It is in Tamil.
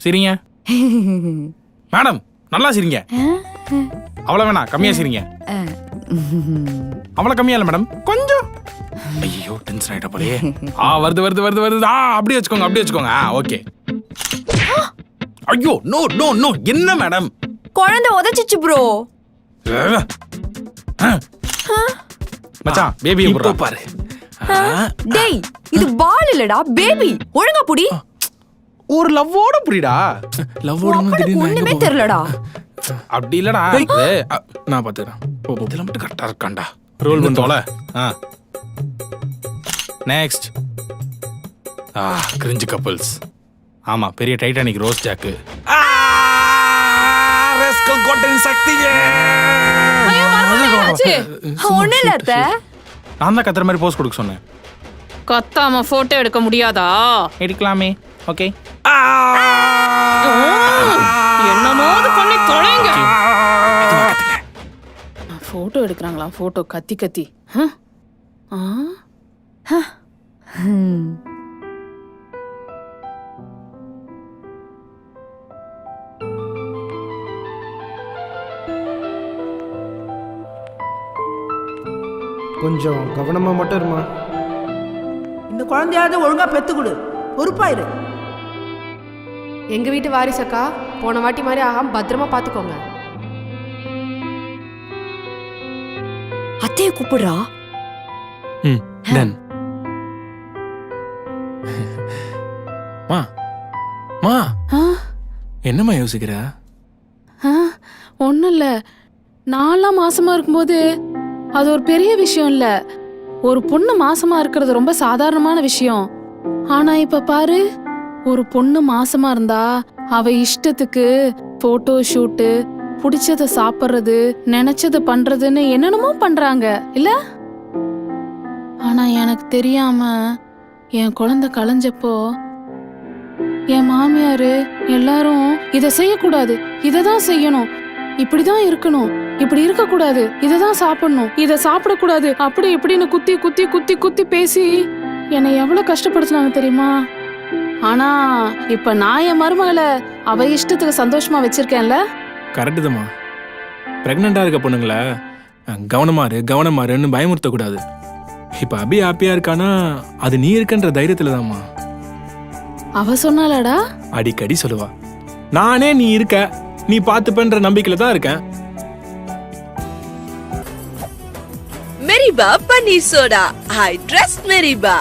சிரிங்க மேடம், நல்லா சிரிங்க. அவ்வளோ வேணாம், கம்மியா சிரிங்க. அவ்வளோ கம்மியா இல்லை மேடம், கொஞ்சம். ஐயோ டென்ஷன் ஆயிட்ட போலயே. வருது வருது வருது வருது. அப்படியே வச்சுக்கோங்க, அப்படியே வச்சுக்கோங்க. ஓகே. ஐயோ நோ நோ நோ. என்ன மேடம்? குழந்தை உதைச்சிச்சு ப்ரோ. மச்சான் பேபி இப்போ பாரு. டேய் இது பால் இல்லடா, பேபி. ஒழுங்கா புடி. ஒரு லவ்வோட புடிடா. லவ்வோட ஒண்ணுமே தெரியலடா. அப்படி இல்லடா. நான் பாத்துக்கிறேன். இதுல மட்டும் கரெக்டா இருக்கான்டா. ரோல் பண்ணோல. நெக்ஸ்ட். Cringe couples. ஆமா, பெரிய டைட்டானிக் ரோஸ் ஜாக்கு. ரஸ்கல் கோட்டன் சக்தி. ஒண்ணு இல்ல அத்தை. நான் தான் கத்துற மாதிரி போஸ் கொடுக்க சொன்னேன். கத்தாம போட்டோ எடுக்க முடியாதா? எடுக்கலாமே. ஓகே. என்னமாவது பண்ணி தொலைங்க. போட்டோ எடுக்கிறாங்களா? போட்டோ கத்தி கத்தி. கொஞ்சம் கவனமா மட்டும் இருமா. இந்த குழந்தையாவது ஒழுங்கா பெத்து கொடு, பொறுப்பாயிரு. எங்க வீட்டு வாரிசக்கா, போன வாட்டி மாதிரி ஆகாம பத்திரமா பாத்துக்கோங்க. அத்தைய கூப்பிடுறா. டன். மா மா என்னம்மா யோசிக்கிற? ஒன்னும் இல்ல. நான்லாம் மாசமா இருக்கும்போது அது ஒரு பெரிய விஷயம் இல்ல. ஒரு பொண்ணு மாசமா இருக்கிறது ரொம்ப சாதாரணமான விஷயம். ஆனா இப்ப பாரு, ஒரு பொண்ணு மாசமா இருந்தா அவ இஷ்டத்துக்கு போட்டோ ஷூட்டு, பிடிச்சத சாப்பிடுறது, நினைச்சத பண்றதுன்னு என்னென்னமோ பண்றாங்க இல்ல? ஆனா எனக்கு தெரியாம என் குழந்தை கலைஞ்சப்போ என் மாமியாரு எல்லாரும் இத செய்யக்கூடாது, இததான் செய்யணும், இப்படிதான் இருக்கணும், இப்படி இருக்க கூடாது, இததான் சாப்பிடணும், இத சாப்பிடக்கூடாது, அப்படி இப்படின்னு குத்தி குத்தி குத்தி குத்தி பேசி என்னை எவ்வளவு கஷ்டப்படுத்தினாங்க தெரியுமா? ஆனா இப்ப நான் என் மருமகளை அவ இஷ்டத்துக்கு சந்தோஷமா வச்சிருக்கேன்ல. கரெக்டு தான்மா. பிரெக்னெண்டா இருக்க பொண்ணுங்கள கவனமாருன்னு பயமுறுத்த கூடாது. இப்ப அபி ஹாப்பியா இருக்கானா அது நீ இருக்கன்ற தைரியத்துல தான்மா. அவ சொன்னாலடா, அடிக்கடி சொல்லுவா, நானே நீ இருக்க, நீ பாத்துப்பன்ற நம்பிக்கையில தான் இருக்கேன். மெரிபா பன்னீர் சோடா. I trust மெரிபா.